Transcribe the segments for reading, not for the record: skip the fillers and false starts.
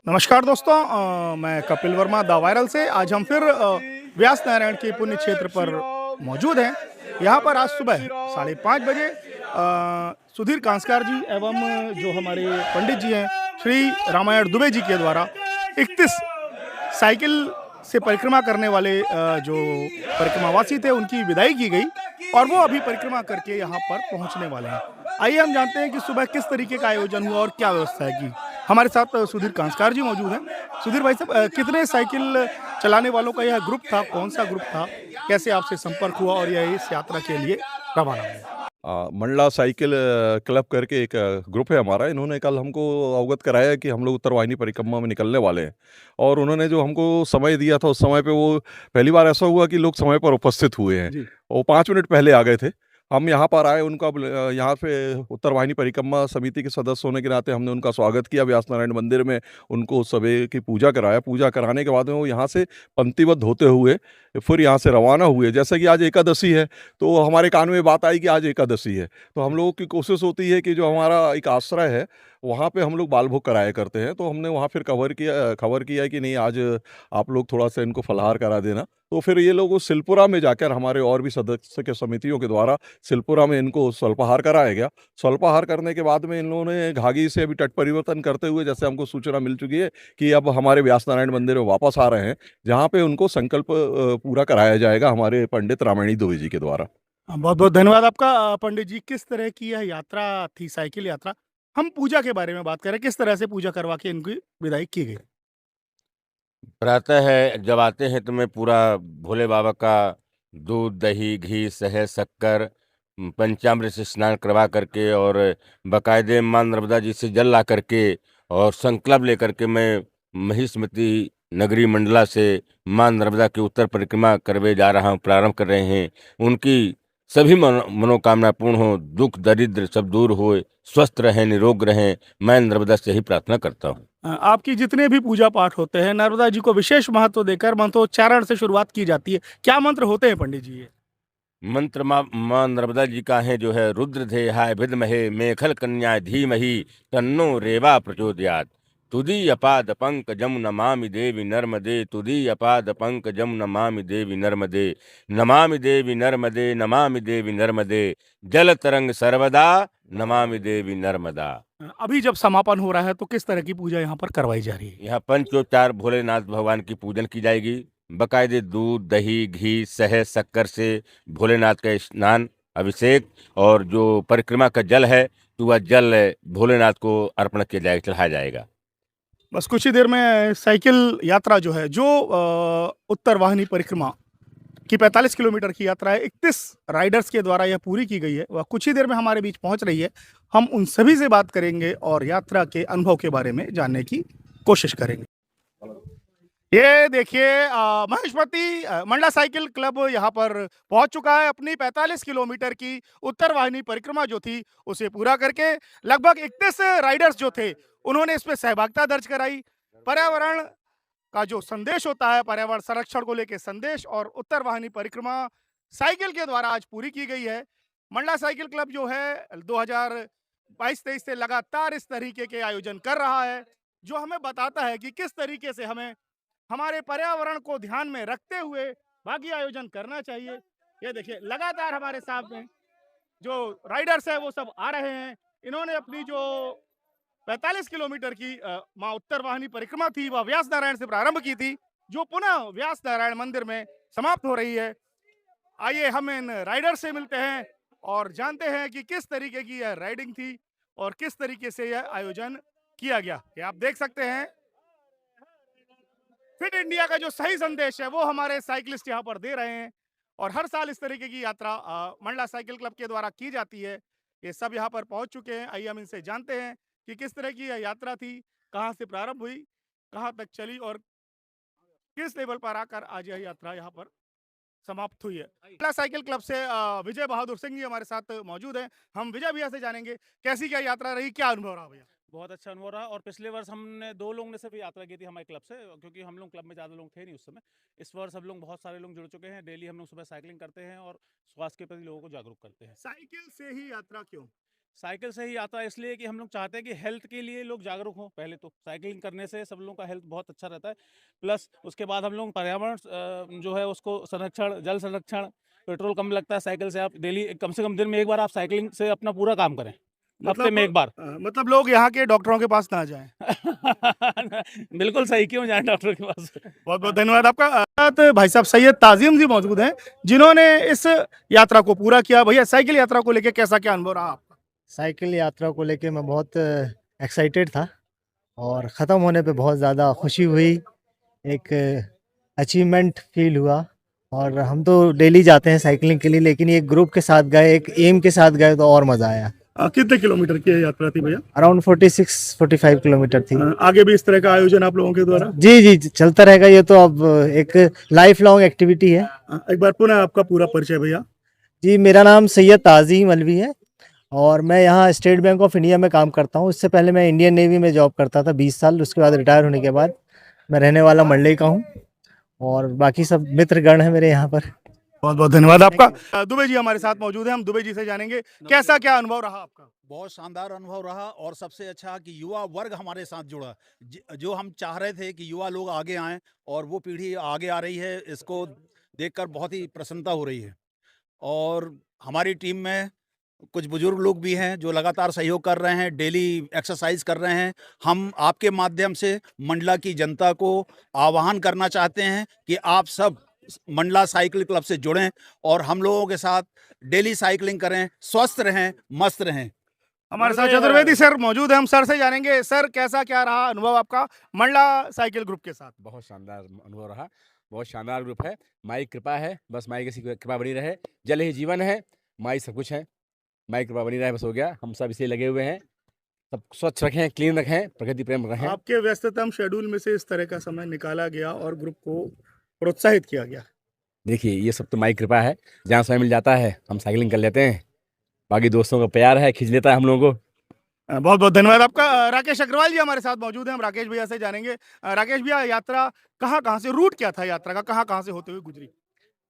नमस्कार दोस्तों, मैं कपिल वर्मा द वायरल से। आज हम फिर व्यास नारायण के पुण्य क्षेत्र पर मौजूद हैं। यहाँ पर आज सुबह 5:30 बजे सुधीर कांसकार जी एवं जो हमारे पंडित जी हैं श्री रामायण दुबे जी के द्वारा 31 साइकिल से परिक्रमा करने वाले जो परिक्रमावासी थे उनकी विदाई की गई और वो अभी परिक्रमा करके यहाँ पर पहुँचने वाले हैं। आइए हम जानते हैं कि सुबह किस तरीके का आयोजन हुआ और क्या व्यवस्था है की। हमारे साथ सुधीर कांसकार जी मौजूद हैं। सुधीर भाई साहब, कितने साइकिल चलाने वालों का यह ग्रुप था, कौन सा ग्रुप था, कैसे आपसे संपर्क हुआ और यह इस यात्रा के लिए रवाना हुए? मंडला साइकिल क्लब करके एक ग्रुप है हमारा। इन्होंने कल हमको अवगत कराया कि हम लोग उत्तरवाहिनी परिक्रमा में निकलने वाले हैं और उन्होंने जो हमको समय दिया था उस समय पे वो पहली बार ऐसा हुआ कि लोग समय पर उपस्थित हुए हैं। जी। वो 5 मिनट पहले आ गए थे। हम यहाँ पर आए, उनका यहाँ पे उत्तरवाहिनी परिक्रमा समिति के सदस्य होने के नाते हमने उनका स्वागत किया व्यास नारायण मंदिर में। उनको सुबह की पूजा कराया। पूजा कराने के बाद में वो यहाँ से पंक्तिबद्ध होते हुए फिर यहाँ से रवाना हुए। जैसे कि आज एकादशी है, तो हमारे कान में बात आई कि आज एकादशी है, तो हम लोगों की कोशिश होती है कि जो हमारा एक आश्रय है वहाँ पे हम लोग बाल भोग कराया करते हैं। तो हमने वहाँ फिर खबर किया है कि नहीं, आज आप लोग थोड़ा सा इनको फलाहार करा देना। तो फिर ये लोग सिलपुरा में जाकर हमारे और भी सदस्य के समितियों के द्वारा सिलपुरा में इनको स्वल्पाहार कराया गया। स्वल्पाहार करने के बाद में इन लोगों ने घाघी से अभी तट परिवर्तन करते हुए, जैसे हमको सूचना मिल चुकी है कि अब हमारे व्यास नारायण मंदिर में वापस आ रहे हैं, जहाँ पे उनको संकल्प पूरा कराया जाएगा हमारे पंडित रामायणी दुबे जी के द्वारा। बहुत बहुत धन्यवाद आपका। पंडित जी, किस तरह की यह यात्रा थी, साइकिल यात्रा? हम पूजा के बारे में बात करें, किस तरह से पूजा करवा के इनकी विदाई की गई? प्रातः है जब आते हैं तो मैं पूरा भोले बाबा का दूध, दही, घी, शहद, शक्कर, पंचामृत से स्नान करवा करके और बाकायदे माँ नर्मदा जी से जल ला करके और संकल्प लेकर के मैं महिष्मती नगरी मंडला से माँ नर्मदा की उत्तर परिक्रमा करवे जा रहा हूँ, प्रारंभ कर रहे हैं। उनकी सभी मनोकामना पूर्ण हो, दुख दरिद्र सब दूर होए, स्वस्थ रहें, निरोग रहें, मैं नर्मदा से ही प्रार्थना करता हूँ। आपकी जितने भी पूजा पाठ होते हैं नर्मदा जी को विशेष महत्व देकर मंत्रोच्चारण से शुरुआत की जाती है। क्या मंत्र होते हैं पंडित जी ये? मंत्र माँ नर्मदा जी का है जो है, रुद्रधेहाय विद्महे मेखल कन्या धीमहि तन्नो रेवा प्रचोदयात्। तुदीय पाद पंकजम नमामि देवी नर्मदे, तुदीय पाद पंकजम नमामि देवी नर्मदे, नमामि देवी नर्मदे, नमामि देवी नर्मदे, जल तरंग सर्वदा नमामि देवी नर्मदा। अभी जब समापन हो रहा है तो किस तरह की पूजा यहाँ पर करवाई जा रही है? यहाँ पंचोपचार भोलेनाथ भगवान की पूजन की जाएगी। बकायदे दूध, दही, घी, शहद, शक्कर से भोलेनाथ का स्नान, अभिषेक और जो परिक्रमा का जल है तो वह जल भोलेनाथ को अर्पण किया जाएगा, चढ़ाया जाएगा। बस कुछ ही देर में साइकिल यात्रा जो है, जो उत्तर वाहिनी परिक्रमा की 45 किलोमीटर की यात्रा है, 31 राइडर्स के द्वारा यह पूरी की गई है, वह कुछ ही देर में हमारे बीच पहुंच रही है। हम उन सभी से बात करेंगे और यात्रा के अनुभव के बारे में जानने की कोशिश करेंगे। ये देखिए, महेशमती मंडला साइकिल क्लब यहाँ पर पहुंच चुका है। अपनी 45 किलोमीटर की उत्तर वाहिनी परिक्रमा जो थी उसे पूरा करके लगभग 31 राइडर्स जो थे उन्होंने इसमें सहभागिता दर्ज कराई। पर्यावरण का जो संदेश होता है, पर्यावरण संरक्षण को लेकर संदेश, और उत्तर वाहिनी परिक्रमा साइकिल के द्वारा आज पूरी की गई है। मंडला साइकिल क्लब जो है 2022-23 से लगातार इस तरीके के आयोजन कर रहा है, जो हमें बताता है कि किस तरीके से हमें हमारे पर्यावरण को ध्यान में रखते हुए बाकी आयोजन करना चाहिए। ये देखिए, लगातार हमारे सामने जो राइडर्स है वो सब आ रहे हैं। इन्होंने अपनी जो 45 किलोमीटर की माँ उत्तर वाहिनी परिक्रमा थी वह व्यास नारायण से प्रारंभ की थी, जो पुनः व्यास नारायण मंदिर में समाप्त हो रही है। आइए हम इन राइडर से मिलते हैं और जानते हैं कि किस तरीके की यह राइडिंग थी और किस तरीके से यह आयोजन किया गया। ये आप देख सकते हैं, फिट इंडिया का जो सही संदेश है वो हमारे साइकिलिस्ट यहाँ पर दे रहे हैं और हर साल इस तरीके की यात्रा मंडला साइकिल क्लब के द्वारा की जाती है। ये सब यहाँ पर पहुंच चुके हैं। आइए हम इनसे जानते हैं कि किस तरह की यह यात्रा थी, कहाँ से प्रारंभ हुई, कहाँ तक चली और किस लेवल पर आकर आज यह यात्रा यहाँ पर समाप्त हुई है। मंडला साइकिल क्लब से विजय बहादुर सिंह जी हमारे साथ मौजूद हैं। हम विजय भैया से जानेंगे कैसी क्या यात्रा रही, क्या अनुभव रहा भैया? बहुत अच्छा अनुभव रहा। और पिछले वर्ष हमने 2 लोगों ने सिर्फ यात्रा की थी हमारे क्लब से, क्योंकि हम लोग क्लब में ज़्यादा लोग थे नहीं उस समय। इस वर्ष हम लोग बहुत सारे लोग जुड़ चुके हैं। डेली हम लोग सुबह साइकिलिंग करते हैं और स्वास्थ्य के प्रति लोगों को जागरूक करते हैं। साइकिल से ही यात्रा क्यों? साइकिल से ही यात्रा इसलिए कि हम लोग चाहते हैं कि हेल्थ के लिए लोग जागरूक हों। पहले तो साइकिलिंग करने से सब लोगों का हेल्थ बहुत अच्छा रहता है। प्लस उसके बाद हम लोग पर्यावरण जो है उसको संरक्षण, जल संरक्षण, पेट्रोल कम लगता है साइकिल से। आप डेली कम से कम दिन में एक बार आप साइकिलिंग से अपना पूरा काम करें, हफ्ते में एक बार। मतलब लोग यहाँ के डॉक्टरों के पास ना जाएं। बिल्कुल सही, क्यों जाए डॉक्टर के पास। बहुत बहुत धन्यवाद आपका। साथ भाई साहब सैयद ताजिम जी मौजूद हैं, जिन्होंने इस यात्रा को पूरा किया। भैया, साइकिल यात्रा को लेकर कैसा क्या अनुभव रहा आपका? साइकिल यात्रा को लेके मैं बहुत एक्साइटेड था और ख़त्म होने पे बहुत ज़्यादा खुशी हुई, एक अचीवमेंट फील हुआ। और हम तो डेली जाते हैं साइकिलिंग के लिए, लेकिन ये ग्रुप के साथ गए, एक एम के साथ गए तो और मज़ा आया। कितने किलोमीटर की यात्रा थी भैया? अराउंड 46-45 किलोमीटर थी। आगे भी इस तरह का आयोजन आप लोगों के द्वारा? जी जी चलता रहेगा, ये तो अब एक लाइफ लॉन्ग एक्टिविटी है। एक बार पुनः आपका पूरा परिचय भैया। जी, मेरा नाम सैयद ताज़ीम अलवी है और मैं यहाँ स्टेट बैंक ऑफ इंडिया में काम करता हूँ। इससे पहले मैं इंडियन नेवी में जॉब करता था 20 साल। उसके बाद रिटायर होने के बाद मैं रहने वाला मंडले का हूँ और बाकी सब मित्रगण हैं मेरे यहाँ पर। बहुत बहुत धन्यवाद आपका। दुबे जी हमारे साथ मौजूद हैं, हम दुबे जी से जानेंगे कैसा क्या अनुभव रहा आपका? बहुत शानदार अनुभव रहा और सबसे अच्छा कि युवा वर्ग हमारे साथ जुड़ा। जो हम चाह रहे थे कि युवा लोग आगे आएं और वो पीढ़ी आगे आ रही है, इसको देखकर बहुत ही प्रसन्नता हो रही है। और हमारी टीम में कुछ बुजुर्ग लोग भी हैं जो लगातार सहयोग कर रहे हैं, डेली एक्सरसाइज कर रहे हैं। हम आपके माध्यम से मंडला की जनता को आह्वान करना चाहते हैं कि आप सब मंडला साइकिल क्लब से जुड़ें और हम लोगों के साथ डेली साइकिलिंग करें, स्वस्थ रहें, मस्त रहें। हमारे साथ चतुर्वेदी सर मौजूद हैं, हम सर से जानेंगे। सर, कैसा क्या रहा अनुभव आपका मंडला साइकिल ग्रुप के साथ? बहुत शानदार अनुभव रहा, बहुत शानदार ग्रुप है। माई की कृपा है, बस माई की कृपा बनी रहे। जल ही जीवन है, माई सब कुछ है, माई की कृपा बनी रहे, बस हो गया। हम सब इसे लगे हुए हैं, सब स्वच्छ रखें, क्लीन रखें, प्रकृति प्रेम रखें। आपके व्यस्ततम शेड्यूल में से इस तरह का समय निकाला गया और ग्रुप को प्रोत्साहित किया गया। देखिए, ये सब तो माई की कृपा है, जहाँ समय मिल जाता है हम साइकिलिंग कर लेते हैं। बाकी दोस्तों का प्यार है, खींच लेता है हम लोगों को। बहुत बहुत धन्यवाद आपका। राकेश अग्रवाल जी हमारे साथ मौजूद हैं, हम राकेश भैया से जानेंगे। राकेश भैया, यात्रा कहाँ से, रूट क्या था यात्रा का, कहाँ से होते हुए गुजरी?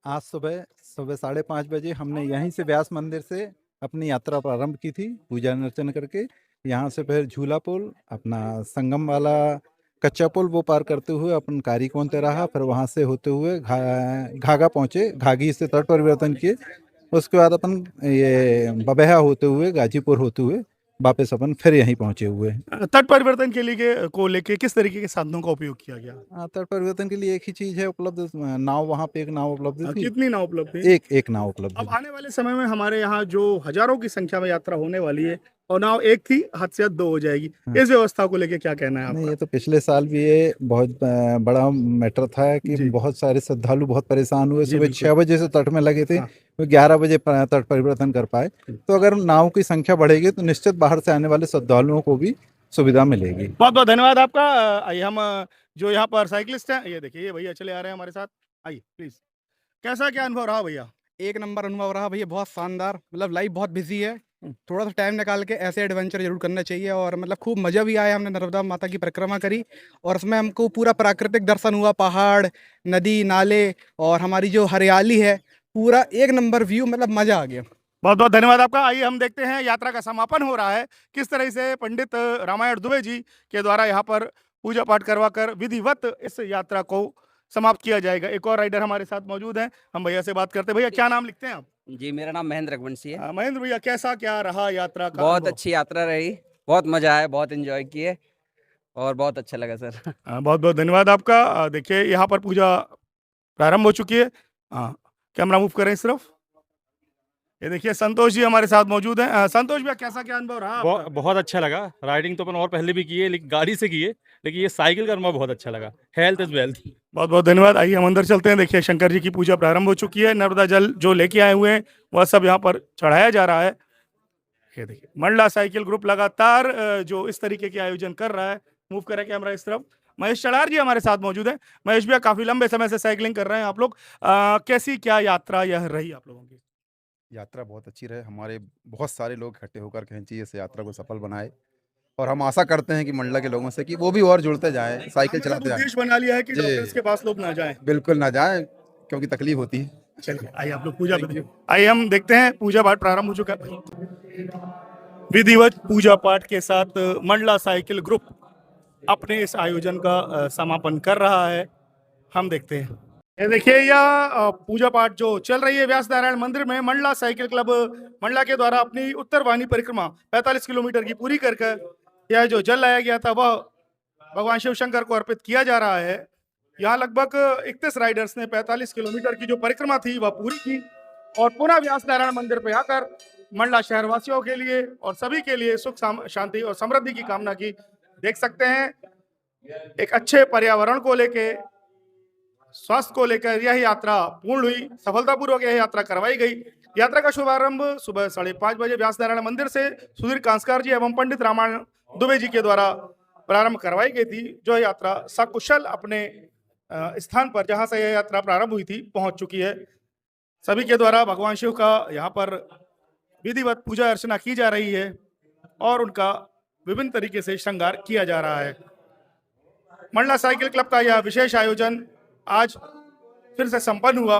आज सुबह 5:30 बजे हमने यहीं से व्यास मंदिर से अपनी यात्रा प्रारंभ की थी, पूजा अर्चना करके। यहाँ से फिर झूला पुल, अपना संगम वाला कच्चा पुल वो पार करते हुए अपन कारीकोन रहा, फिर वहाँ से होते हुए घाघा पहुँचे, घाघी से तट परिवर्तन किए। उसके बाद अपन ये बबेहा होते हुए, गाजीपुर होते हुए वापस अपन फिर यहीं पहुँचे हुए हैं। तट परिवर्तन के लिए को लेके किस तरीके के साधनों का उपयोग किया गया? तट परिवर्तन के लिए एक ही चीज़ है उपलब्ध, नाव। वहाँ पे एक नाव उपलब्ध थी। कितनी नाव उपलब्ध थी? एक नाव उपलब्ध अब थी। आने वाले समय में हमारे यहाँ जो हजारों की संख्या में यात्रा होने वाली है और नाव एक थी, हद से हद 2 हो जाएगी, इस व्यवस्था को लेके क्या कहना है आपका? नहीं, ये तो पिछले साल भी ये बहुत बड़ा मैटर था कि जी। बहुत सारे श्रद्धालु बहुत परेशान हुए। जी, सुबह बिल्कुल। 6 बजे से तट में लगे थे, हाँ। वो 11 बजे तट परिवर्तन कर पाए। तो अगर नाव की संख्या बढ़ेगी तो निश्चित बाहर से आने वाले श्रद्धालुओं को भी सुविधा मिलेगी। बहुत बहुत धन्यवाद आपका। आइए हम जो यहाँ पर साइकिलिस्ट हैं, ये देखिए, ये भैया चले आ रहे हैं हमारे साथ। आइए प्लीज, कैसा क्या अनुभव रहा भैया? एक नंबर अनुभव रहा भैया, बहुत शानदार। मतलब लाइफ बहुत बिजी है, थोड़ा सा टाइम निकाल के ऐसे एडवेंचर जरूर करना चाहिए। और मतलब खूब मज़ा भी आया। हमने नर्मदा माता की परिक्रमा करी और उसमें हमको पूरा प्राकृतिक दर्शन हुआ, पहाड़, नदी, नाले और हमारी जो हरियाली है, पूरा एक नंबर व्यू, मतलब मज़ा आ गया। बहुत बहुत धन्यवाद आपका। आइए हम देखते हैं यात्रा का समापन हो रहा है, किस तरह से पंडित रामायण दुबे जी के द्वारा यहाँ पर पूजा पाठ करवा कर विधिवत इस यात्रा को समाप्त किया जाएगा। एक और राइडर हमारे साथ मौजूद हैं, हम भैया से बात करते हैं। भैया, क्या नाम लिखते हैं आप? जी, मेरा नाम महेंद्र रघुवंशी है। महेंद्र भैया, कैसा क्या रहा यात्रा का बहुत अनुभव? अच्छी यात्रा रही, बहुत मजा आया, बहुत एंजॉय किए और बहुत अच्छा लगा सर। बहुत बहुत धन्यवाद आपका। देखिए, यहाँ पर पूजा प्रारंभ हो चुकी है। कैमरा मूव करें इस तरफ। ये देखिए, संतोष जी हमारे साथ मौजूद हैं। संतोष भैया, कैसा क्या अनुभव रहा आपका? बहुत अच्छा लगा। राइडिंग तो अपन और पहले भी की है, लेकिन गाड़ी से की है, लेकिन ये साइकिल का अनुभव बहुत अच्छा लगा। Health is wealth. बहुत बहुत धन्यवाद। आइए हम अंदर चलते हैं। देखिए, शंकर जी की पूजा प्रारंभ हो चुकी है। नर्मदा जल जो लेके आए हुए हैं वह सब यहाँ पर चढ़ाया जा रहा है। ये देखिए, मंडला साइकिल ग्रुप लगातार जो इस तरीके के आयोजन कर रहा है। मूव करें कैमरा इस तरफ। महेश चड़ार जी हमारे साथ मौजूद हैं। महेश भैया, काफी लंबे समय से साइकिलिंग कर रहे हैं आप लोग, कैसी क्या यात्रा यह रही आप लोगों की? यात्रा बहुत अच्छी रहे। हमारे बहुत सारे लोग इकट्ठे होकर खींची इस यात्रा को सफल बनाए और हम आशा करते हैं कि मंडला के लोगों से कि वो भी और जुड़ते जाएं, साइकिल चलाते जाएं। उद्देश्य बना लिया है कि जी। डॉक्टर्स के पास लोग ना जाएं। बिल्कुल ना जाएं, क्योंकि तकलीफ होती है। चलिए, आइए आप लोग पूजा करें। आइए हम देखते हैं, पूजा पाठ प्रारंभ हो चुका है। विधिवत पूजा पाठ के साथ मंडला साइकिल ग्रुप अपने इस आयोजन का समापन कर रहा है। हम देखते हैं। ये देखिए यह पूजा पाठ जो चल रही है व्यास नारायण मंदिर में, मंडला साइकिल क्लब मंडला के द्वारा अपनी उत्तर वाहिनी परिक्रमा 45 किलोमीटर की पूरी कर यह जो जल लाया गया था वह भगवान शिव शंकर को अर्पित किया जा रहा है। यहाँ लगभग 31 राइडर्स ने 45 किलोमीटर की जो परिक्रमा थी वह पूरी की और पुनः व्यास नारायण मंदिर पे आकर मंडला शहरवासियों के लिए और सभी के लिए सुख शांति और समृद्धि की कामना की। देख सकते हैं एक अच्छे पर्यावरण को लेके, स्वास्थ्य को लेकर यह यात्रा पूर्ण हुई, सफलतापूर्वक यह यात्रा करवाई गई। यात्रा का शुभारंभ सुबह 5:30 बजे व्यास नारायण मंदिर से सुधीर कांसकार जी एवं पंडित रामायण दुबे जी के द्वारा प्रारंभ करवाई गई थी। जो यात्रा सकुशल अपने स्थान पर जहां से यह यात्रा प्रारंभ हुई थी पहुंच चुकी है। सभी के द्वारा भगवान शिव का यहाँ पर विधिवत पूजा अर्चना की जा रही है और उनका विभिन्न तरीके से श्रृंगार किया जा रहा है। मंडला साइकिल क्लब का यह विशेष आयोजन आज फिर से संपन्न हुआ।